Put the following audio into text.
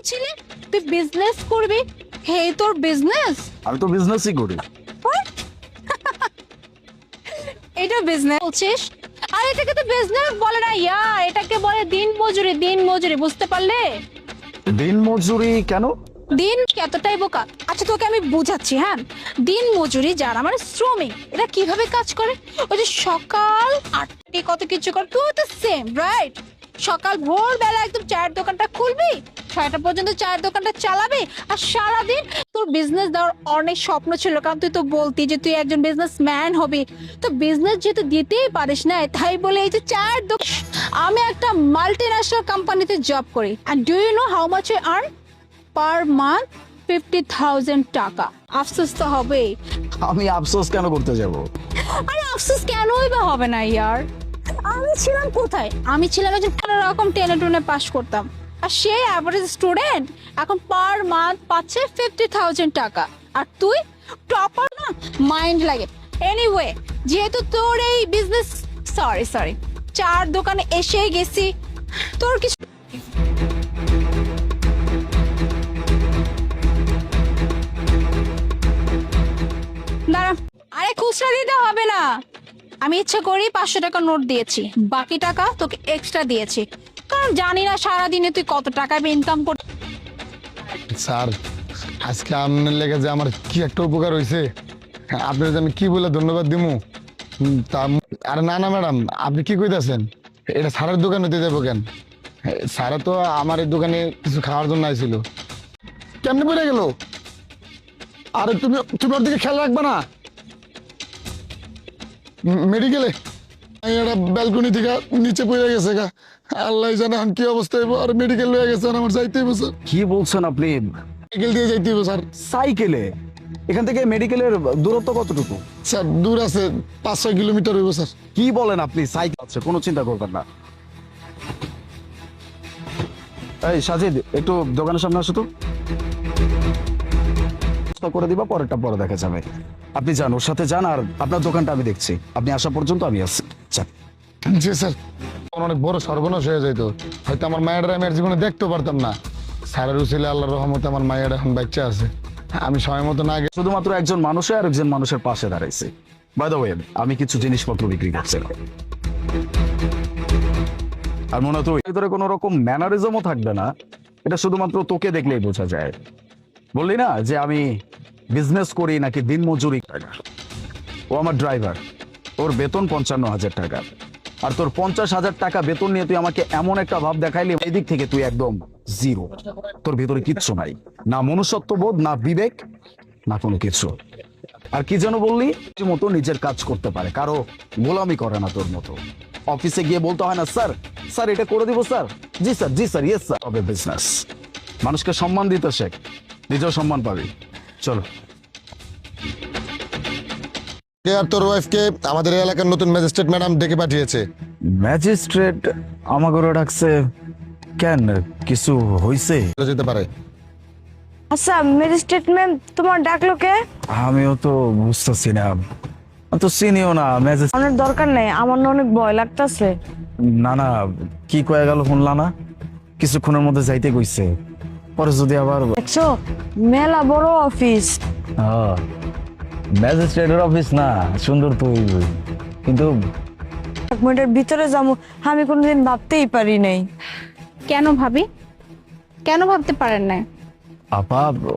ছিলে তুই বিজনেস করবি, হে তোর বিজনেস? আমি তো বিজনেসই করি। এটা বিজনেস বলছিস? আর এটাকে তো বিজনেস বলে না ইয়ার, এটাকে বলে দিন মজুরি। দিন মজুরি, বুঝতে পারলে? দিন মজুরি কেন? দিন এতটাই বোকা? আচ্ছা তোকে আমি বুঝাচ্ছি। হ্যাঁ, দিন মজুরি যারা মানে শ্রমিক, এরা কিভাবে কাজ করে? ওই যে সকাল 8টায় কত কিছু করে, তুই তো সেম রাইট। সকাল ভোরবেলা একদম চায়ের দোকানটা খুলবি, 6টা পর্যন্ত চায়ের দোকানটা চালাবি, আর সারাদিন তোর বিজনেস দেওয়ার অনেক স্বপ্ন ছিল, কারণ তুই তো বলতি যে তুই একজন বিজনেসম্যান হবি। তো বিজনেস যেহেতু দিতেই পারিস না, তাই বলে এই যে চায়ের দোকান। আমি একটা মাল্টি ন্যাশনাল কোম্পানিতে জব করি, and do you know how much I earn per month? 50,000 টাকা। আফসোস তো হবে। আমি আফসোস কেন করতে যাব? আরে আফসোস কেনই বা হবে না ইয়ার? আমি ছিলাম কোথায়? আমি ছিলাম একজন কোনো রকম টেনে টুনে পাস করতাম, আর সেই অ্যাভারেজ স্টুডেন্ট এখন পার মান্থ পাচ্ছে 50,000 টাকা। আর তুই টপার না, মাইন্ড লাগে। এনিওয়ে, যেহেতু তোর এই বিজনেস, সরি চার দোকানে এসে গেছি, তোর কিছু দাঁড়া। আরে খুচরা দিতে হবে না, আমি ইচ্ছা করি 500 টাকা নোট দিয়েছি, বাকি টাকা তোকে এক্সট্রা দিয়েছি, কারণ জানি না সারাদিনে তুই কত টাকা ইনকাম কর। স্যার, আজকে আপনার লেগে যে আমার কি একটা উপকার হয়েছে, আপনার যে আমি কি বলে ধন্যবাদ দিমু তা। আরে না না ম্যাডাম, আপনি কি কইতাছেন? এটা স্যারের দোকানে দিতে যাবো কেন? স্যারে তো আমার এই দোকানে কিছু খাওয়ার জন্য আইছিল। কেমনে পড়ে গেল? আরে তুমি তুমি ওর দিকে খেয়াল রাখবে না? মেডিকেলে এটা ব্যালকনি থেকে নিচে পড়ে গেছে গা। আল্লাহ জানে এখন কি অবস্থা হইব। আর মেডিকেল লয়ে গেছে, আর আমার যাইতে হইব স্যার। কি বলছেন আপনি? সাইকেল দিয়ে যাইতে হইব স্যার। সাইকেলে? এখান থেকে মেডিকেলের দূরত্ব কতটুকু? স্যার দূর আছে, 5-6 কিলোমিটার হইব স্যার। কি বলেন আপনি? সাইকেল আছে, কোনো চিন্তা করবেন না। এই সাজিদ, একটু দোকানের সামনে আসো তো। করে দিবা, পরেরটা পরে দেখা যাবে। আপনি যান, ওর সাথে যান, আর আপনার দোকানটা আমি দেখছি। আপনি আসা পর্যন্ত আমি আসছি। যান। জি স্যার। অনেক বড় সর্বনাশ হয়ে যেত, হয়তো আমার মায়ের আমি আর জীবনে দেখতেও পারতাম না। স্যারের উচিলে আল্লাহর রহমতে আমার মায়ের এখন বাচ্চা আছে। আমি সময় মতো না গেলে শুধুমাত্র একজন মানুষের আর একজন মানুষের পাশে দাঁড়াইছে। বাই দ্য ওয়ে, আমি কিছু জিনিসপত্র বিক্রি করছিলাম। আর মনে হয় ভিতরে কোনো রকম ম্যানারিজমও থাকবে না, এটা শুধুমাত্র তোকে দেখলেই বোঝা যায়। বললি না যে আমি বিজনেস করি নাকি দিন মজুরি। ও আমার ড্রাইভার, ওর বেতন 55,000 টাকা। আর তোর 50,000 টাকা বেতন নিয়ে তুই আমাকে এমন একটা ভাব দেখাইলি, এই দিক থেকে তুই একদম জিরো। তোর ভেতরে কিচ্ছু নাই, না মনুষ্যত্ববোধ, না বিবেক, না কোনো কিছু। আর কি যেন বললি, মতো নিজের কাজ করতে পারে, কারো গোলামি করে না তোর মতো। অফিসে গিয়ে বলতে হয় না স্যার স্যার এটা করে দিব স্যার, জি স্যার জি স্যার ইয়েস স্যার। তবে বিজনেস, মানুষকে সম্মান দিতে শেখ, নিজেও সম্মান পাবি। চলো। আর তোর ওয়াইফকে আমাদের এলাকার নতুন ম্যাজিস্ট্রেট ম্যাডাম ডেকে পাঠিয়েছে। ম্যাজিস্ট্রেট আমাকে ডাকছে কেন? কিছু হইছে? যেতে পারে। আচ্ছা ম্যাজিস্ট্রেট ম্যাম তোমার ডাকলো কে? আমিও তো বুঝতেছি না, আমি তো চিনিও না ম্যাজিস্ট্রেট। অনেক দরকার নেই, আমার না অনেক ভয় লাগতেছে। না না, কি কয়ে গেল শুনলা না? কিছুক্ষণের মধ্যে যাইতে কইছে, পরে যদি আবার। দেখছো, মেলা বড় অফিস। ম্যাজিস্ট্রেটের অফিস না, সুন্দর তো কিন্তু 1 মিনিটের ভিতরে যাবো, আমি কোনোদিন ভাবতেই পারি নাই। কেন ভাবি? কেন ভাবতে পারেন না? আপা